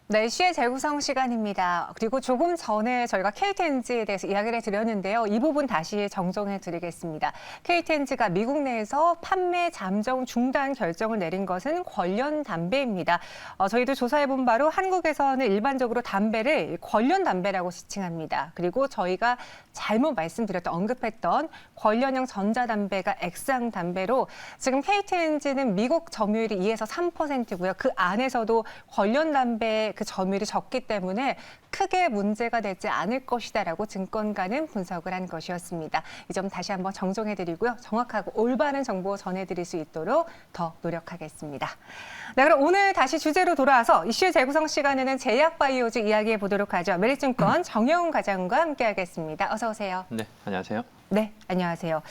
네, 이슈의 재구성 시간입니다. 그리고 조금 전에 저희가 KTNG에 대해서 이야기를 드렸는데요. 이 부분 다시 정정해 드리겠습니다. KTNG가 미국 내에서 판매 잠정 중단 결정을 내린 것은 관련 담배입니다. 저희도 조사해 본 바로 한국에서는 일반적으로 담배를 관련 담배라고 지칭합니다. 그리고 저희가 잘못 말씀드렸던 언급했던 관련형 전자담배가 액상 담배로 지금 KTNG는 미국 점유율이 2에서 3%고요. 그 안에서도 관련 담배 그 점유율이 적기 때문에 크게 문제가 되지 않을 것이다라고 증권가는 분석을 한 것이었습니다. 이 점 다시 한번 정정해드리고요. 정확하고 올바른 정보 전해드릴 수 있도록 더 노력하겠습니다. 네, 그럼 오늘 다시 주제로 돌아와서 이슈 재구성 시간에는 제약바이오주 이야기해 보도록 하죠. 메리증권 정여운 과장과 함께하겠습니다. 어서 오세요. 네, 안녕하세요. 네, 안녕하세요.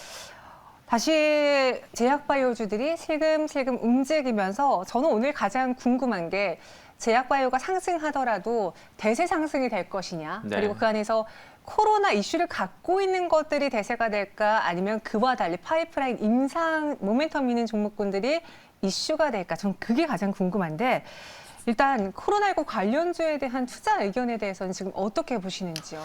다시 제약바이오주들이 슬금슬금 움직이면서 저는 오늘 가장 궁금한 게 제약바이오가 상승하더라도 대세 상승이 될 것이냐, 네. 그리고 그 안에서 코로나 이슈를 갖고 있는 것들이 대세가 될까, 아니면 그와 달리 파이프라인 임상 모멘텀 있는 종목군들이 이슈가 될까, 전 그게 가장 궁금한데 일단 코로나19 관련주에 대한 투자 의견에 대해서는 지금 어떻게 보시는지요?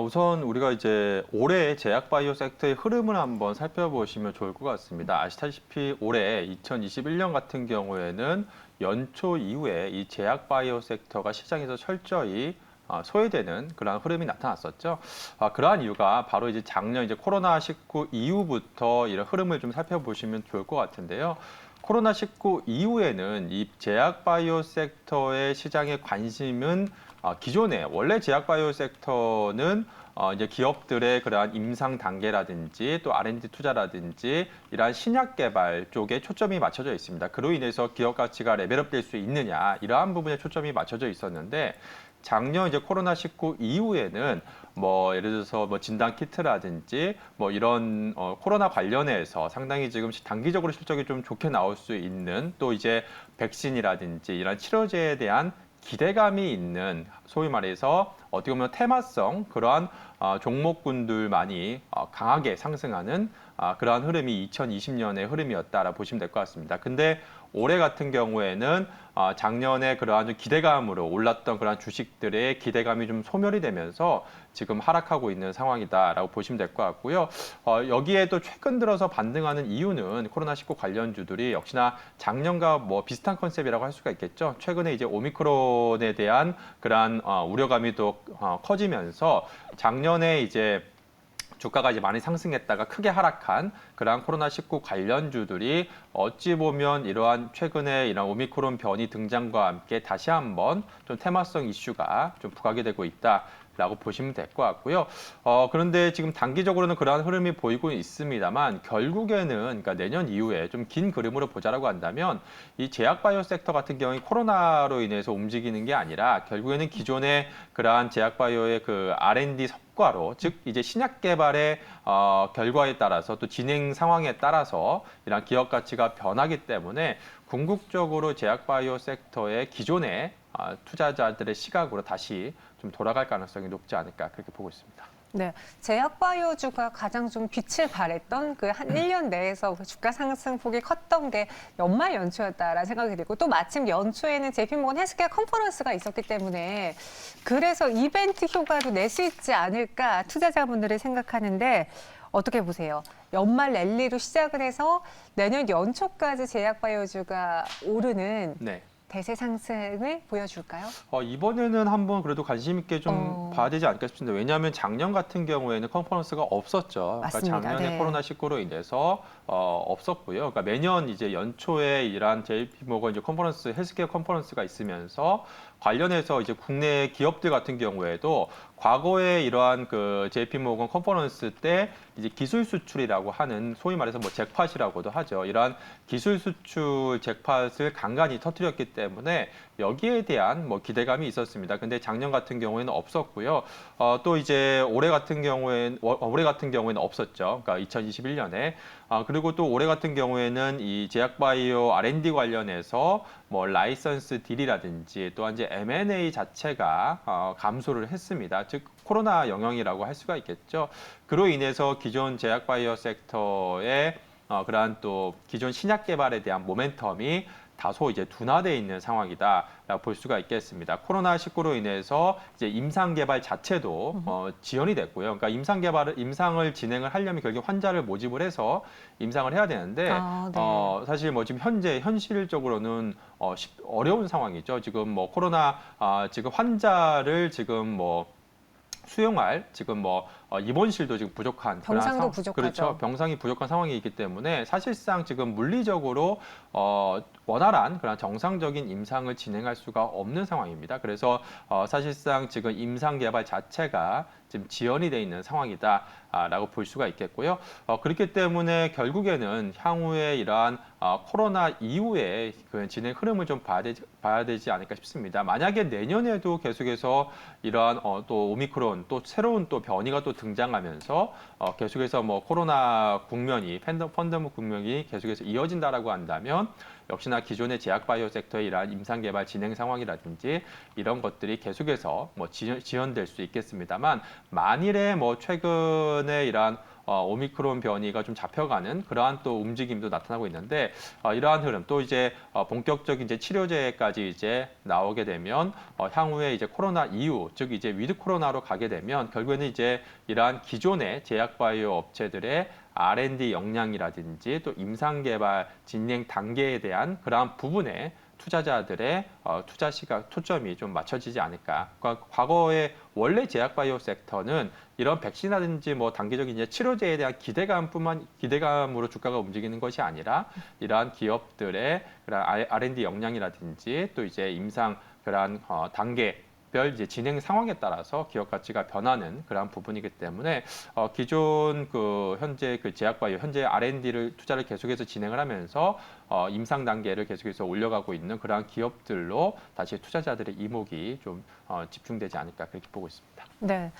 우선 우리가 이제 올해 제약바이오 섹터의 흐름을 한번 살펴보시면 좋을 것 같습니다. 아시다시피 올해 2021년 같은 경우에는 연초 이후에 이 제약바이오 섹터가 시장에서 철저히 소외되는 그러한 흐름이 나타났었죠. 그러한 이유가 바로 이제 작년 이제 코로나19 이후부터 이런 흐름을 좀 살펴보시면 좋을 것 같은데요. 코로나19 이후에는 이 제약바이오 섹터의 시장의 관심은 기존에 원래 제약바이오 섹터는 이제 기업들의 그러한 임상 단계라든지 또 R&D 투자라든지 이러한 신약 개발 쪽에 초점이 맞춰져 있습니다. 그로 인해서 기업 가치가 레벨업될 수 있느냐 이러한 부분에 초점이 맞춰져 있었는데 작년 이제 코로나19 이후에는 뭐 예를 들어서 뭐 진단 키트라든지 뭐 이런 코로나 관련해서 상당히 지금 단기적으로 실적이 좀 좋게 나올 수 있는 또 이제 백신이라든지 이런 치료제에 대한 기대감이 있는 소위 말해서 어떻게 보면 테마성 그러한 종목군들만이 강하게 상승하는 그러한 흐름이 2020년의 흐름이었다라 보시면 될 것 같습니다. 근데 올해 같은 경우에는 작년에 그러한 좀 기대감으로 올랐던 그러한 주식들의 기대감이 좀 소멸이 되면서 지금 하락하고 있는 상황이다라고 보시면 될 것 같고요. 여기에도 최근 들어서 반등하는 이유는 코로나19 관련주들이 역시나 작년과 뭐 비슷한 컨셉이라고 할 수가 있겠죠. 최근에 이제 오미크론에 대한 그러한 우려감이 또 커지면서 작년에 이제 주가가 이제 많이 상승했다가 크게 하락한 그러한 코로나19 관련주들이 어찌 보면 이러한 최근에 이런 오미크론 변이 등장과 함께 다시 한번 좀 테마성 이슈가 좀 부각이 되고 있다라고 보시면 될 것 같고요. 그런데 지금 단기적으로는 그러한 흐름이 보이고 있습니다만 결국에는 그러니까 내년 이후에 좀 긴 그림으로 보자라고 한다면 이 제약바이오 섹터 같은 경우에 코로나로 인해서 움직이는 게 아니라 결국에는 기존의 그러한 제약바이오의 그 R&D 성과로 즉 이제 신약 개발의 결과에 따라서 또 진행 상황에 따라서 이런 기업 가치가 변하기 때문에 궁극적으로 제약바이오 섹터의 기존의 투자자들의 시각으로 다시 좀 돌아갈 가능성이 높지 않을까 그렇게 보고 있습니다. 네, 제약바이오주가 가장 좀 빛을 발했던 그 한 1년 내에서 주가 상승폭이 컸던 게 연말 연초였다라는 생각이 들고 또 마침 연초에는 JP모건 헬스케어 컨퍼런스가 있었기 때문에 그래서 이벤트 효과도 낼 수 있지 않을까 투자자분들이 생각하는데 어떻게 보세요? 연말 랠리로 시작을 해서 내년 연초까지 제약바이오주가 오르는 네. 대세 상승을 보여줄까요? 이번에는 한번 그래도 관심 있게 좀 봐야 되지 않을까 싶습니다. 왜냐하면 작년 같은 경우에는 컨퍼런스가 없었죠. 맞습니다. 그러니까 작년에 네. 코로나19로 인해서 없었고요. 그러니까 매년 이제 연초에 이러한 JP모건 이제 컨퍼런스, 헬스케어 컨퍼런스가 있으면서 관련해서 이제 국내 기업들 같은 경우에도 과거에 이러한 그 JP모건 컨퍼런스 때 이제 기술 수출이라고 하는 소위 말해서 뭐 잭팟이라고도 하죠. 이러한 기술 수출 잭팟을 간간히 터뜨렸기 때문에 여기에 대한 뭐 기대감이 있었습니다. 근데 작년 같은 경우에는 없었고요. 또 이제 올해 같은 경우에는 없었죠. 그러니까 2021년에. 그리고 또 올해 같은 경우에는 이 제약바이오 R&D 관련해서 뭐 라이선스 딜이라든지 또한 이제 M&A 자체가 감소를 했습니다. 즉 코로나 영향이라고 할 수가 있겠죠. 그로 인해서 기존 제약바이오 섹터의 그러한 또 기존 신약 개발에 대한 모멘텀이 다소 이제 둔화돼 있는 상황이다라고 볼 수가 있겠습니다. 코로나19로 인해서 이제 임상 개발 자체도 지연이 됐고요. 그러니까 임상을 진행을 하려면 결국 환자를 모집을 해서 임상을 해야 되는데 사실 뭐 지금 현실적으로는 어려운 상황이죠. 지금 뭐 코로나 지금 환자를 지금 뭐 수용할 지금 뭐 입원실도 지금 부족한 병상도 부족하죠. 그렇죠. 병상이 부족한 상황이기 때문에 사실상 지금 물리적으로 원활한 그런 정상적인 임상을 진행할 수가 없는 상황입니다. 그래서 사실상 지금 임상 개발 자체가 지금 지연이 돼 있는 상황이다라고 볼 수가 있겠고요. 그렇기 때문에 결국에는 향후에 이러한 코로나 이후에 그 진행 흐름을 좀 봐야 되지 않을까 싶습니다. 만약에 내년에도 계속해서 이러한 또 오미크론 또 새로운 또 변이가 또 등장하면서 계속해서 뭐 코로나 국면이 팬데믹 국면이 계속해서 이어진다라고 한다면 역시나 기존의 제약바이오 섹터의 이러한 임상 개발 진행 상황이라든지 이런 것들이 계속해서 뭐 지연될 수 있겠습니다만 만일에 뭐 최근에 이러한 오미크론 변이가 좀 잡혀가는 그러한 또 움직임도 나타나고 있는데 이러한 흐름 또 이제 본격적인 이제 치료제까지 이제 나오게 되면 향후에 이제 코로나 이후 즉 이제 위드 코로나로 가게 되면 결국에는 이제 이러한 기존의 제약바이오 업체들의 R&D 역량이라든지 또 임상 개발 진행 단계에 대한 그러한 부분에 투자자들의 투자 시각 초점이 좀 맞춰지지 않을까. 그러니까 과거에 원래 제약바이오 섹터는 이런 백신이라든지 뭐 단기적인 이제 치료제에 대한 기대감으로 주가가 움직이는 것이 아니라 이러한 기업들의 그런 R&D 역량이라든지 또 이제 임상 그러한 단계 이제 진행 상황에 따라서 기업 가치가 변하는 그러한 부분이기 때문에 기존 현재 제약바이오 현재 R&D를 투자를 계속해서 진행을 하면서 임상 단계를 계속해서 올려가고 있는 그러한 기업들로 다시 투자자들의 이목이 좀 집중되지 않을까 그렇게 보고 있습니다. 네.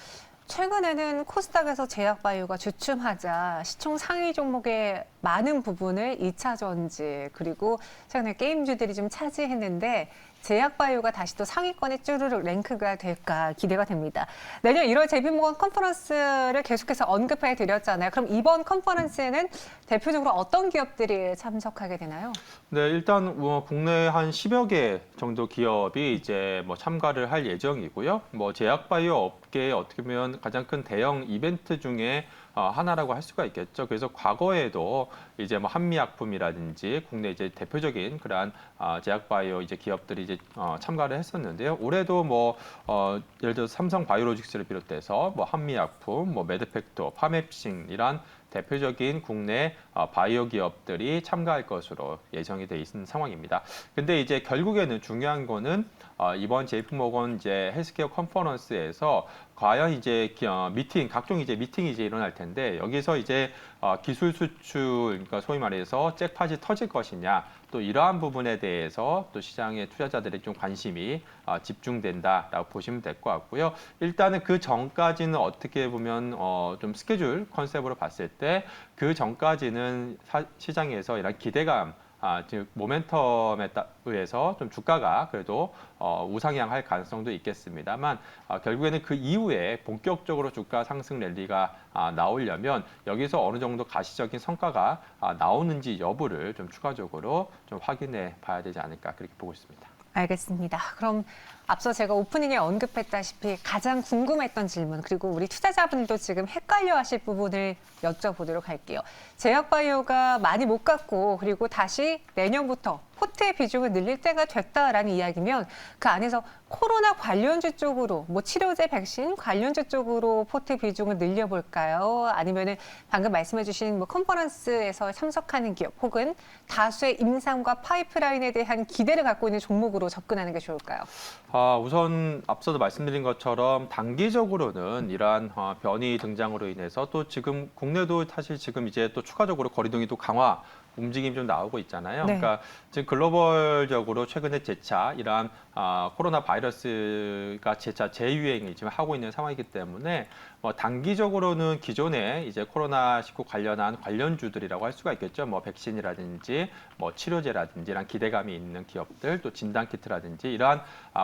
최근에는 코스닥에서 제약바이오가 주춤하자 시총 상위 종목의 많은 부분을 2차 전지 그리고 최근에 게임주들이 좀 차지했는데 제약바이오가 다시 또 상위권에 쭈르륵 랭크가 될까 기대가 됩니다. 내년 1월 JP모건 컨퍼런스를 계속해서 언급해 드렸잖아요. 그럼 이번 컨퍼런스에는 대표적으로 어떤 기업들이 참석하게 되나요? 네, 일단 국내 한 10여 개 정도 기업이 이제 뭐 참가를 할 예정이고요. 뭐 제약바이오 업계에 어떻게 보면 가장 큰 대형 이벤트 중에 하나라고 할 수가 있겠죠. 그래서 과거에도 이제 뭐 한미약품이라든지 국내 이제 대표적인 그러한 제약바이오 이제 기업들이 이제 참가를 했었는데요. 올해도 뭐 예를 들어 삼성바이오로직스를 비롯해서 뭐 한미약품, 뭐 매드팩토, 파맵싱 이란 대표적인 국내 바이오 기업들이 참가할 것으로 예정이 돼 있는 상황입니다. 근데 이제 결국에는 중요한 거는 이번 JP모건 이제 헬스케어 컨퍼런스에서 과연 이제 각종 이제 미팅이 이제 일어날 텐데 여기서 이제 기술 수출, 그러니까 소위 말해서 잭팟이 터질 것이냐, 또 이러한 부분에 대해서 또 시장의 투자자들의 좀 관심이 집중된다라고 보시면 될 것 같고요. 일단은 그 전까지는 어떻게 보면 좀 스케줄 컨셉으로 봤을 때 그 전까지는 시장에서 이런 기대감 즉 모멘텀에 의해서 좀 주가가 그래도 우상향할 가능성도 있겠습니다만 결국에는 그 이후에 본격적으로 주가 상승 랠리가 나오려면 여기서 어느 정도 가시적인 성과가 나오는지 여부를 좀 추가적으로 좀 확인해 봐야 되지 않을까 그렇게 보고 있습니다. 알겠습니다. 그럼 앞서 제가 오프닝에 언급했다시피 가장 궁금했던 질문 그리고 우리 투자자분들도 지금 헷갈려하실 부분을 여쭤보도록 할게요. 제약바이오가 많이 못 갔고 그리고 다시 내년부터 포트의 비중을 늘릴 때가 됐다라는 이야기면 그 안에서 코로나 관련주 쪽으로 뭐 치료제, 백신 관련주 쪽으로 포트 비중을 늘려볼까요? 아니면은 방금 말씀해주신 뭐 컨퍼런스에서 참석하는 기업 혹은 다수의 임상과 파이프라인에 대한 기대를 갖고 있는 종목으로 접근하는 게 좋을까요? 우선 앞서도 말씀드린 것처럼 단기적으로는 이러한 변이 등장으로 인해서 또 지금 국내도 사실 지금 이제 또 추가적으로 거리두기 또 강화 움직임이 좀 나오고 있잖아요. 네. 그러니까 지금 글로벌적으로 최근에 재차 이러한 코로나 바이러스가 재차 재유행을 지금 하고 있는 상황이기 때문에 뭐 단기적으로는 기존에 이제 코로나19 관련한 관련주들이라고 할 수가 있겠죠. 뭐 백신이라든지 뭐 치료제라든지 이런 기대감이 있는 기업들 또 진단키트라든지 이러한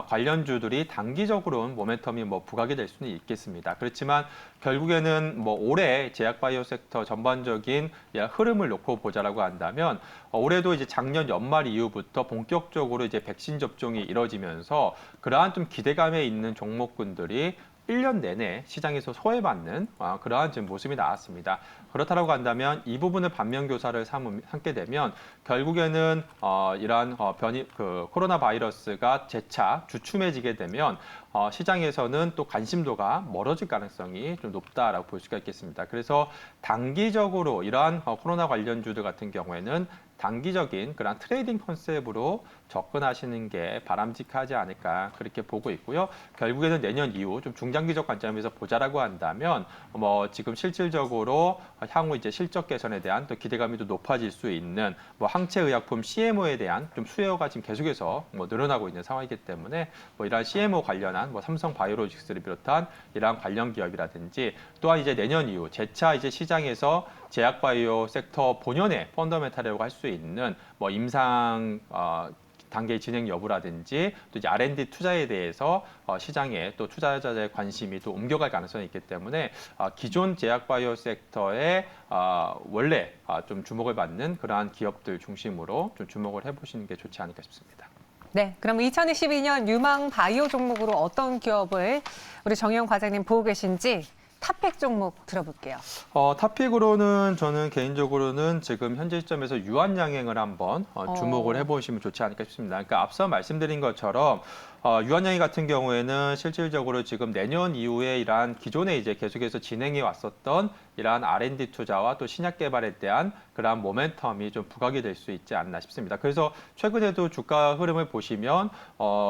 관련주들이 단기적으로는 모멘텀이 뭐 부각이 될 수는 있겠습니다. 그렇지만 결국에는 뭐 올해 제약바이오 섹터 전반적인 흐름을 놓고 보자라고 한다. 한다면 올해도 이제 작년 연말 이후부터 본격적으로 이제 백신 접종이 이뤄지면서 그러한 좀 기대감에 있는 종목군들이 1년 내내 시장에서 소외받는 그러한 지금 모습이 나왔습니다. 그렇다고 한다면 이 부분을 반면교사를 삼게 되면 결국에는 이러한 코로나 바이러스가 재차 주춤해지게 되면 시장에서는 또 관심도가 멀어질 가능성이 좀 높다라고 볼 수가 있겠습니다. 그래서 단기적으로 이러한 코로나 관련주들 같은 경우에는 단기적인 그런 트레이딩 컨셉으로 접근하시는 게 바람직하지 않을까 그렇게 보고 있고요. 결국에는 내년 이후 좀 중장기적 관점에서 보자라고 한다면 지금 실질적으로 향후 이제 실적 개선에 대한 또 기대감이 또 높아질 수 있는 항체의약품 CMO에 대한 좀 수요가 지금 계속해서 늘어나고 있는 상황이기 때문에 이러한 CMO 관련한 삼성 바이오로직스를 비롯한 이러한 관련 기업이라든지 또한 이제 내년 이후 재차 이제 시장에서 제약바이오 섹터 본연의 펀더멘탈이라고 할 수 있는 임상 단계 진행 여부라든지 또 이제 R&D 투자에 대해서 시장에 또 투자자들의 관심이 또 옮겨갈 가능성이 있기 때문에 기존 제약바이오 섹터에 원래 좀 주목을 받는 그러한 기업들 중심으로 좀 주목을 해보시는 게 좋지 않을까 싶습니다. 네, 그럼 2022년 유망 바이오 종목으로 어떤 기업을 우리 정혜영 과장님 보고 계신지 탑픽 종목 들어볼게요. 탑픽으로는 저는 개인적으로는 지금 현재 시점에서 유한양행을 한번 주목을 해보시면 좋지 않을까 싶습니다. 그러니까 앞서 말씀드린 것처럼 유한양행 같은 경우에는 실질적으로 지금 내년 이후에 이러한 기존에 이제 계속해서 진행해 왔었던 이러한 R&D 투자와 또 신약 개발에 대한 그러한 모멘텀이 좀 부각이 될 수 있지 않나 싶습니다. 그래서 최근에도 주가 흐름을 보시면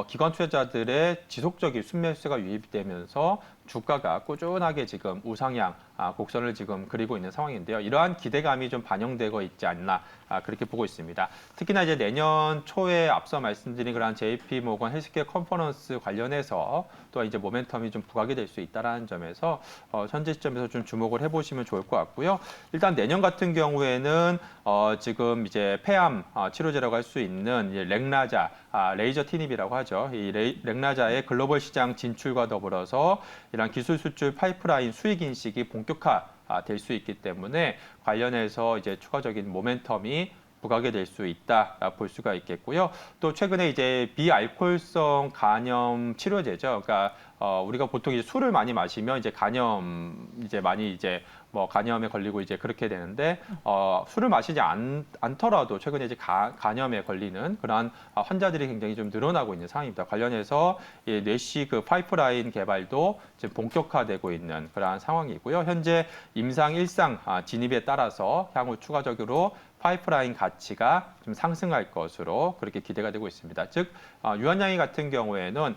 기관 투자자들의 지속적인 순매수가 유입되면서 주가가 꾸준하게 지금 우상향 곡선을 지금 그리고 있는 상황인데요. 이러한 기대감이 좀 반영되고 있지 않나 그렇게 보고 있습니다. 특히나 이제 내년 초에 앞서 말씀드린 그런 JP 모건 헬스케어 컨퍼런스 관련해서 또 이제 모멘텀이 좀 부각이 될 수 있다라는 점에서 현재 시점에서 좀 주목을 해보시면 좋을 것 같고요. 일단 내년 같은 경우에는 지금 이제 폐암 치료제라고 할 수 있는 렉나자 레이저 티닙이라고 하죠. 이 렉나자의 글로벌 시장 진출과 더불어서 이런 기술 수출 파이프라인 수익 인식이 본격화 될 수 있기 때문에 관련해서 이제 추가적인 모멘텀이 부각이 될 수 있다 볼 수가 있겠고요. 또 최근에 이제 비알코올성 간염 치료제죠. 그러니까 우리가 보통 이제 술을 많이 마시면 이제 많이 이제 간염에 걸리고 이제 그렇게 되는데 술을 마시지 않더라도 최근에 이제 간염에 걸리는 그러한 환자들이 굉장히 좀 늘어나고 있는 상황입니다. 관련해서 이 뇌시 그 파이프라인 개발도 지금 본격화되고 있는 그러한 상황이고요. 현재 임상 1상 진입에 따라서 향후 추가적으로 파이프라인 가치가 좀 상승할 것으로 그렇게 기대가 되고 있습니다. 즉 유한양행 같은 경우에는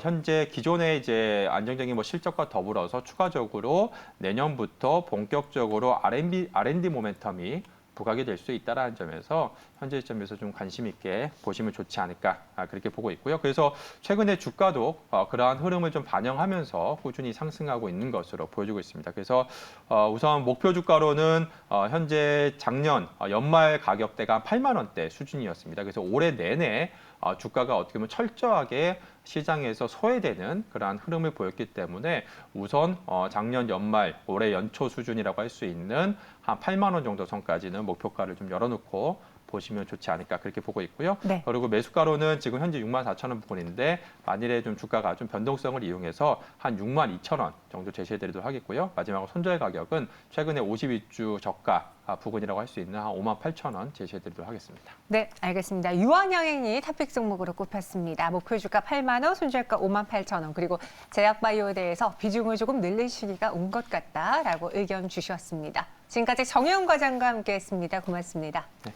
현재 기존의 이제 안정적인 실적과 더불어서 추가적으로 내년부터 본격적으로 R&D 모멘텀이 부각이 될 수 있다는 점에서 현재 시점에서 좀 관심 있게 보시면 좋지 않을까 그렇게 보고 있고요. 그래서 최근에 주가도 그러한 흐름을 좀 반영하면서 꾸준히 상승하고 있는 것으로 보여지고 있습니다. 그래서 우선 목표 주가로는 현재 작년 연말 가격대가 8만 원대 수준이었습니다. 그래서 올해 내내 주가가 어떻게 보면 철저하게 시장에서 소외되는 그러한 흐름을 보였기 때문에 우선 작년 연말 올해 연초 수준이라고 할 수 있는 한 8만 원 정도 선까지는 목표가를 좀 열어놓고 보시면 좋지 않을까 그렇게 보고 있고요. 네. 그리고 매수가로는 지금 현재 6만 4천 원 부근인데 만일에 좀 주가가 좀 변동성을 이용해서 한 6만 2천 원 정도 제시해드리도록 하겠고요. 마지막으로 손절 가격은 최근에 52주 저가 부근이라고 할 수 있는 한 5만 8천 원 제시해드리도록 하겠습니다. 네, 알겠습니다. 유한양행이 탑픽 종목으로 꼽혔습니다. 목표 주가 8만 원, 손절가 5만 8천 원, 그리고 제약바이오에 대해서 비중을 조금 늘릴 시기가 온 것 같다라고 의견 주셨습니다. 지금까지 정혜영 과장과 함께했습니다. 고맙습니다. 네.